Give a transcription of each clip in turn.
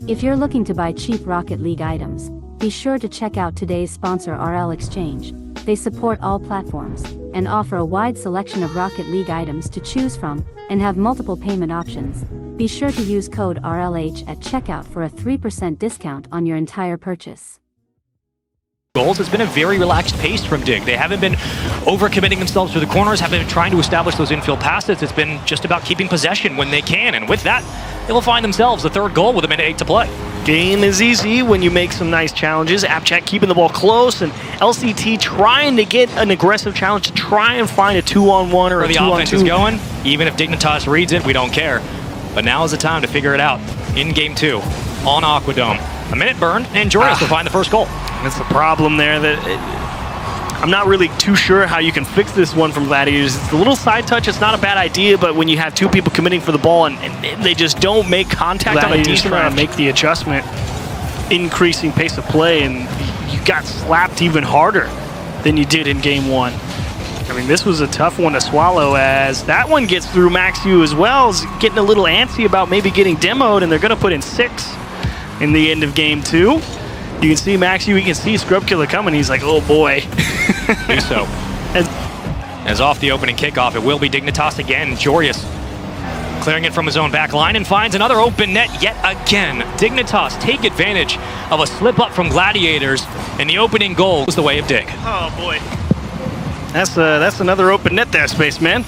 If you're looking to buy cheap Rocket League items, be sure to check out today's sponsor RL Exchange. They support all platforms and offer a wide selection of Rocket League items to choose from and have multiple payment options. Be sure to use code RLH at checkout for a 3% discount on your entire purchase. Goals. It's been a very relaxed pace from Dig. They haven't been overcommitting themselves to the corners, haven't been trying to establish those infield passes. It's been just about keeping possession when they can, and with that, they will find themselves the third goal with a minute 8 to play. Game is easy when you make some nice challenges. Apchak keeping the ball close, and LCT trying to get an aggressive challenge to try and find a 2-on-1 or a 2-on-2. The offense is going. Even if Dignitas reads it, we don't care. But now is the time to figure it out in Game 2 on Aquadome. A minute burned, and Joreuz will find the first goal. That's the problem there. I'm not really too sure how you can fix this one from Gladiators. It's a little side touch. It's not a bad idea, but when you have two people committing for the ball and they just don't make contact on a decent trying to make the adjustment, increasing pace of play, and you got slapped even harder than you did in Game 1. I mean, this was a tough one to swallow, as that one gets through Max-U as well. Is getting a little antsy about maybe getting demoed, and they're going to put in 6 in the end of Game 2. You can see Max-U, you can see Scrub Killer coming. He's like, oh boy. Do so. As off the opening kickoff, it will be Dignitas again. Joreuz clearing it from his own back line and finds another open net yet again. Dignitas take advantage of a slip up from Gladiators, and the opening goal was the way of Dig. Oh boy. That's another open net there, Spaceman.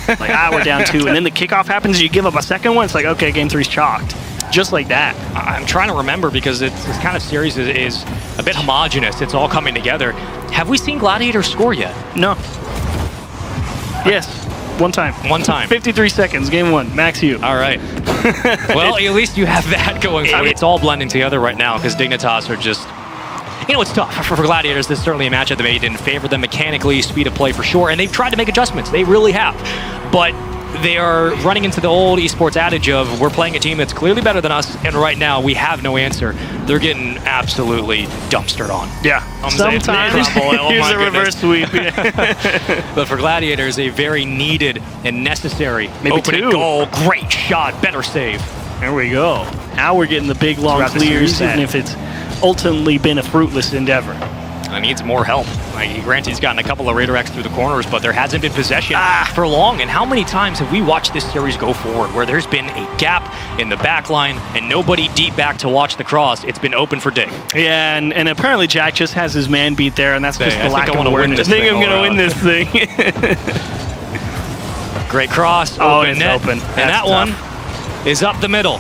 Like, we're down 2. And then the kickoff happens, you give up a second one, it's like, okay, Game 3's chalked. Just like that. I'm trying to remember, because this kind of series is a bit homogenous. It's all coming together. Have we seen Gladiators score yet? No. Yes. One time. 53 seconds, Game 1, Max-U. All right. Well, at least you have that going for you. It's all blending together right now, because Dignitas are just... You know, it's tough. For Gladiators, this is certainly a matchup that didn't favor them mechanically, speed of play for sure, and they've tried to make adjustments. They really have. But they are running into the old esports adage of, we're playing a team that's clearly better than us, and right now we have no answer. They're getting absolutely dumpstered on. Yeah. Sometimes here's a reverse sweep. But for Gladiators, a very needed and necessary opening 2 goal. Great shot, better save. There we go. Now we're getting the big long clears, even if it's ultimately been a fruitless endeavor. And needs more help. Granted, he's gotten a couple of redirects through the corners, but there hasn't been possession for long. And how many times have we watched this series go forward where there's been a gap in the back line and nobody deep back to watch the cross? It's been open for Dig. Yeah, and apparently Jack just has his man beat there, and that's just the lack of awareness. I think I'm going to win this thing. Great cross, open net. And that one is up the middle.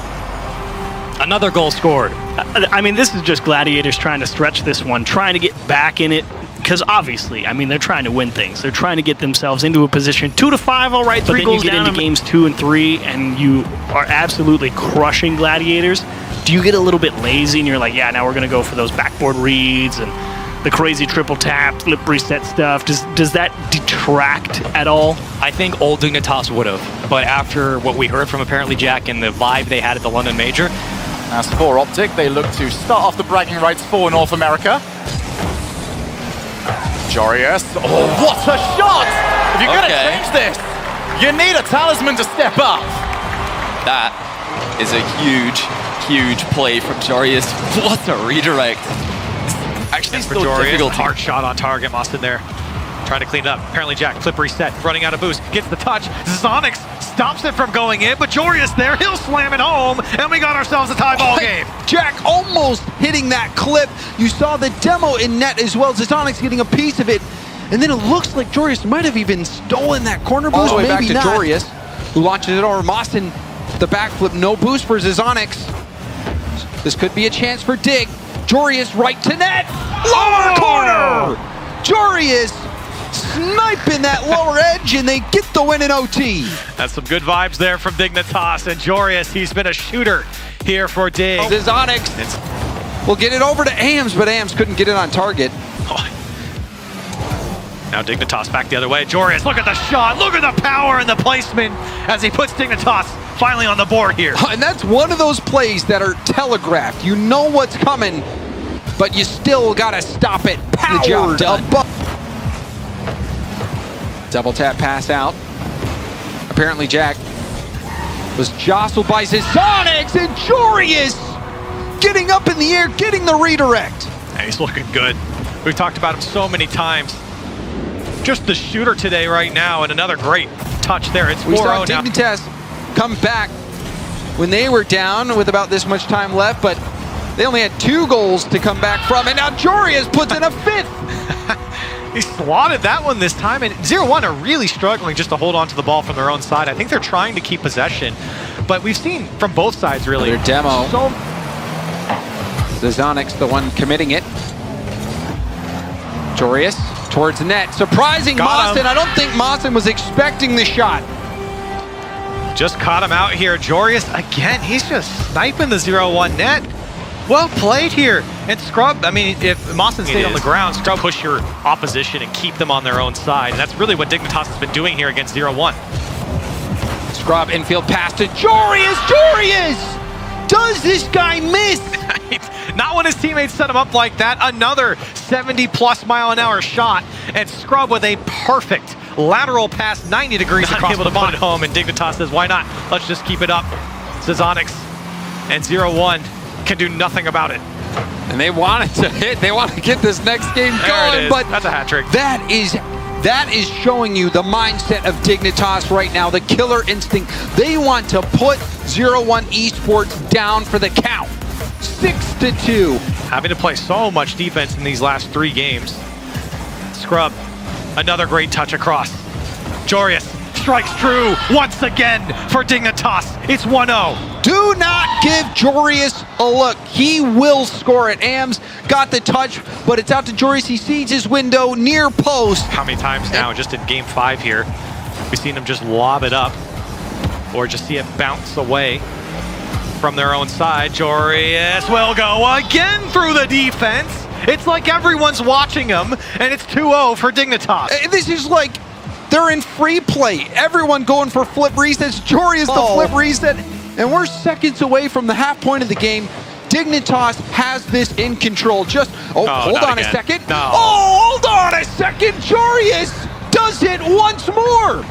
Another goal scored. I mean, this is just Gladiators trying to stretch this one, trying to get back in it, because obviously, I mean, they're trying to win things. They're trying to get themselves into a position. 2-5, all right, 3 goals down. But then you get into games 2 and 3, and you are absolutely crushing Gladiators. Do you get a little bit lazy, and you're like, yeah, now we're going to go for those backboard reads and the crazy triple tap, lip reset stuff? Does that detract at all? I think old Dignitas would have, but after what we heard from apparently Jack and the vibe they had at the London Major, as for Optic, they look to start off the bragging rights for North America. Joreuz. Oh, what a shot! If you're going to change this, you need a talisman to step up. That is a huge play from Joreuz. What a redirect. Actually, still difficult. Hard shot on target, Mostyn there. Trying to clean it up. Apparently Jack, flip reset, running out of boost, gets the touch. Zonix stops it from going in, but Joreuz there, he'll slam it home, and we got ourselves a tie ball game. Jack almost hitting that clip. You saw the demo in net as well. Zonix getting a piece of it, and then it looks like Joreuz might have even stolen that corner boost. All the way maybe back to not. Joreuz, who launches it over Mostyn. The backflip, no boost for Zonix. This could be a chance for Dig. Joreuz right to net. Lower corner! Joreuz sniping that lower edge, and they get the win in OT. That's some good vibes there from Dignitas, and Joreuz, he's been a shooter here for Dig. Zonix will get it over to Ams, but Ams couldn't get it on target. Now Dignitas back the other way. Joreuz, look at the shot, look at the power and the placement as he puts Dignitas finally on the board here. And that's one of those plays that are telegraphed. You know what's coming, but you still gotta stop it. The job done. Double tap pass out. Apparently Jack Was jostled by Zizonix, and Joreuz getting up in the air, getting the redirect. Yeah, he's looking good. We've talked about him so many times. Just the shooter today right now, and another great touch there. It's 4-0 We saw now. Dignitas come back when they were down with about this much time left, but they only had 2 goals to come back from, and now Joreuz puts in a 5th. He slotted that one this time, and 0-1 are really struggling just to hold on to the ball from their own side. I think they're trying to keep possession, but we've seen from both sides really. Their demo. So Zizonix, the one committing it. Joreuz towards net, surprising Got him. Mawson. I don't think Mawson was expecting the shot. just caught him out here. Joreuz, again, he's just sniping the 0-1 net. Well played here. And Scrub, I mean, if Mawson stayed on the ground, Scrub push your opposition and keep them on their own side. And that's really what Dignitas has been doing here against 0-1. Scrub infield pass to Joreuz. Joreuz! Does this guy miss? Not when his teammates set him up like that. Another 70-plus-mile-an-hour shot. And Scrub with a perfect lateral pass, 90 degrees across able to put it home. And Dignitas says, why not? Let's just keep it up. Zizonix and 0-1 can do nothing about it. And they wanted to hit. They want to get this next game going. But that's a hat trick. That is showing you the mindset of Dignitas right now, the killer instinct. They want to put 0-1 Esports down for the count. 6-2. Having to play so much defense in these last 3 games. Scrub, another great touch across. Joreuz strikes true once again for Dignitas. It's 1-0. Do not give Joreuz a look. He will score it. Ams got the touch, but it's out to Joreuz. He sees his window near post. How many times now, just in game 5 here, we've seen them just lob it up or just see it bounce away from their own side. Joreuz will go again through the defense. It's like everyone's watching him, and it's 2-0 for Dignitas. This is like they're in free play. Everyone going for flip resets. Joreuz the flip reset, and we're seconds away from the half point of the game. Dignitas has this in control. Just, hold on a second. No. Oh, hold on a second. Joreuz does it once more.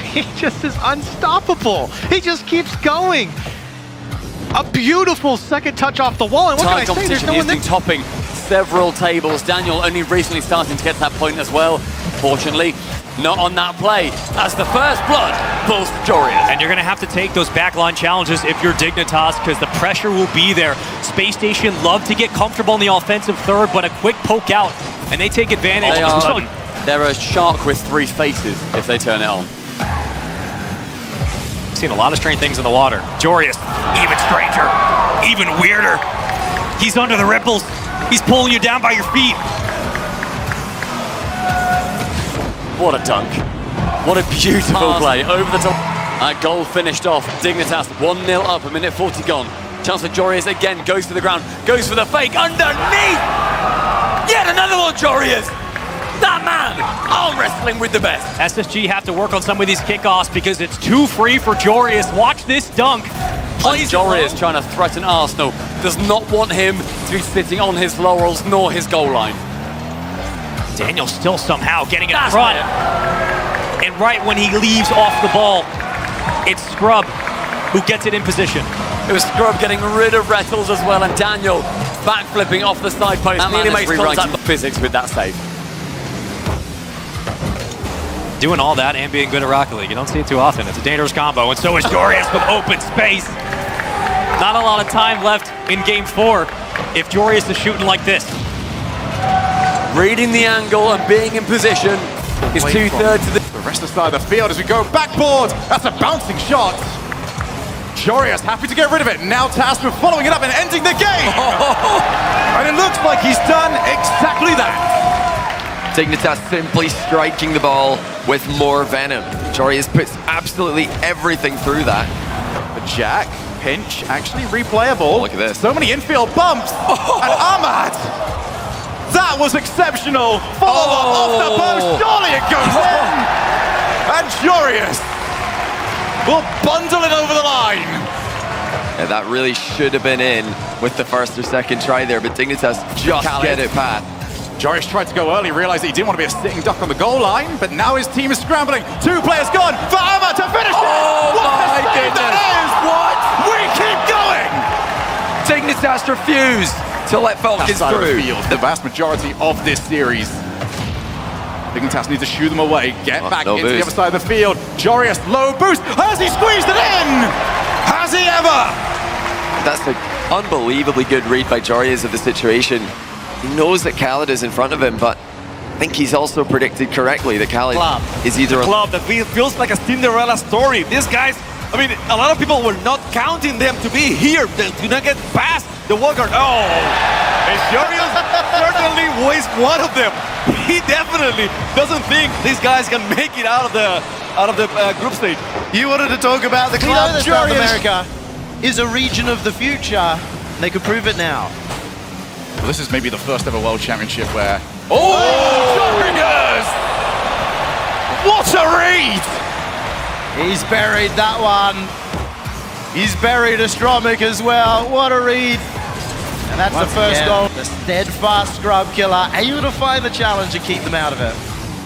He just is unstoppable. He just keeps going. A beautiful second touch off the wall. And what can I say? There's no one there. Topping several tables. Daniel only recently starting to get to that point as well. Fortunately, not on that play, as the first blood falls to Joreuz. And you're going to have to take those backline challenges if you're Dignitas, because the pressure will be there. Space Station love to get comfortable in the offensive third, but a quick poke out, and they take advantage. They're a shark with 3 faces if they turn it on. Seen a lot of strange things in the water. Joreuz, even stranger, even weirder. He's under the ripples. He's pulling you down by your feet. What a dunk. What a beautiful play over the top. Goal finished off. Dignitas 1-0 up, a minute 40 gone. Chance for Joreuz again, goes to the ground, goes for the fake underneath. Yet another one, Joreuz. That man, arm wrestling with the best. SSG have to work on some of these kickoffs because it's too free for Joreuz. Watch this dunk. Joreuz trying to threaten Arsenal. Does not want him to be sitting on his laurels nor his goal line. Daniel still somehow getting in front. And right when he leaves off the ball, it's Scrub who gets it in position. It was Scrub getting rid of Rettles as well, and Daniel backflipping off the side post. That nearly makes contact with physics with that save. Doing all that and being good at Rocket League. You don't see it too often. It's a dangerous combo, and so is Joreuz from open space. Not a lot of time left in game 4 if Joreuz is shooting like this. Reading the angle and being in position is 2/3 of the rest of the side of the field as we go backboard. That's a bouncing shot. Joreuz happy to get rid of it. Now Tasman following it up and ending the game. And it looks like he's done exactly that. Dignitas simply striking the ball with more venom. Joreuz puts absolutely everything through that. But Jack, pinch, actually replayable. Look at this. So many infield bumps. And Ahmad. That was exceptional. Follow-up off the post. Surely it goes in. And Joreuz will bundle it over the line. Yeah, that really should have been in with the first or second try there, but Dignitas just get it past. Joreuz tried to go early, realized that he didn't want to be a sitting duck on the goal line, but now his team is scrambling. 2 players gone for Ahmad to finish it. Oh my goodness. that is! What? We keep going! Dignitas refused to let Falcons Side of the through. field, the vast majority of this series. Dignitas needs to shoo them away, get back no into the boost. other side of the field. Joreuz, low boost. Has he squeezed it in? Has he ever? That's an unbelievably good read by Joreuz of the situation. He knows that Khaled is in front of him, but I think he's also predicted correctly that Khaled is either club that feels like a Cinderella story. These guys, I mean, a lot of people were not counting them to be here. They do not get past the Walker. Oh, and Joreuz certainly was one of them. He definitely doesn't think these guys can make it out of the group stage. You wanted to talk about the club. South America is a region of the future. They could prove it now. Well, this is maybe the first ever World Championship where... Oh! Joreuz! What a read! He's buried that one. He's buried Astromic as well. What a read. And that's the first goal. The steadfast scrub killer, able to find the challenge and keep them out of it.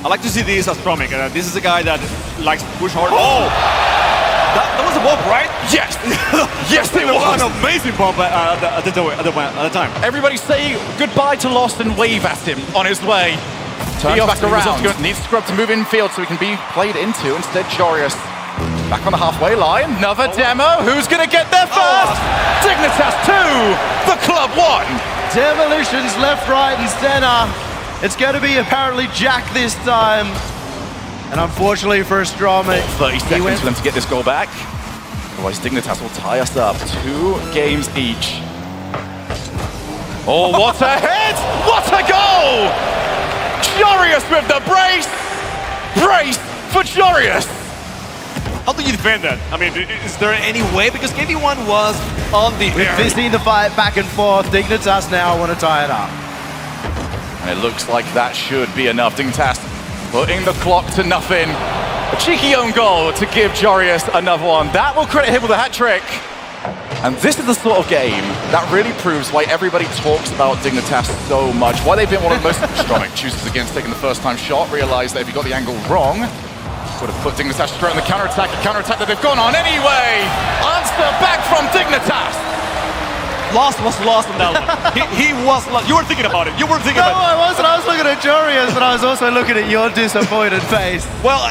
I like to see this Astromic. This is a guy that likes to push hard. Oh! That was a bump, right? Yes! Yes, it was! An amazing bump at the time. Everybody say goodbye to Lost and wave at him on his way. Turns back around. Needs Scrub to move in field so he can be played into. Instead, Joreuz back on the halfway line. Another demo. Who's going to get there first? Dignitas 2, the club 1. Demolitions left, right, and center. It's going to be apparently Jack this time. And unfortunately for Astromic, 30 seconds for them to get this goal back. Otherwise, Dignitas will tie us up. 2 games each. Oh, what a hit! What a goal! Joreuz with the brace! Brace for Joreuz! How do you defend that? I mean, is there any way? Because KV1 was on the air. we've seen the fight back and forth. Dignitas now want to tie it up. And it looks like that should be enough. Dignitas putting the clock to nothing. A cheeky own goal to give Joreuz another one. That will credit him with a hat trick. And this is the sort of game that really proves why everybody talks about Dignitas so much, why they've been one of the most Astromic chooses against taking the first-time shot, realized that if he got the angle wrong, would have put Dignitas straight on the counter-attack, a counter-attack that they've gone on anyway. Answer back from Dignitas. Lost was lost on that one. he was lost. You were thinking about it. You were thinking about it. No, I wasn't. I was looking at Joreuz, but I was also looking at your disappointed face. Well,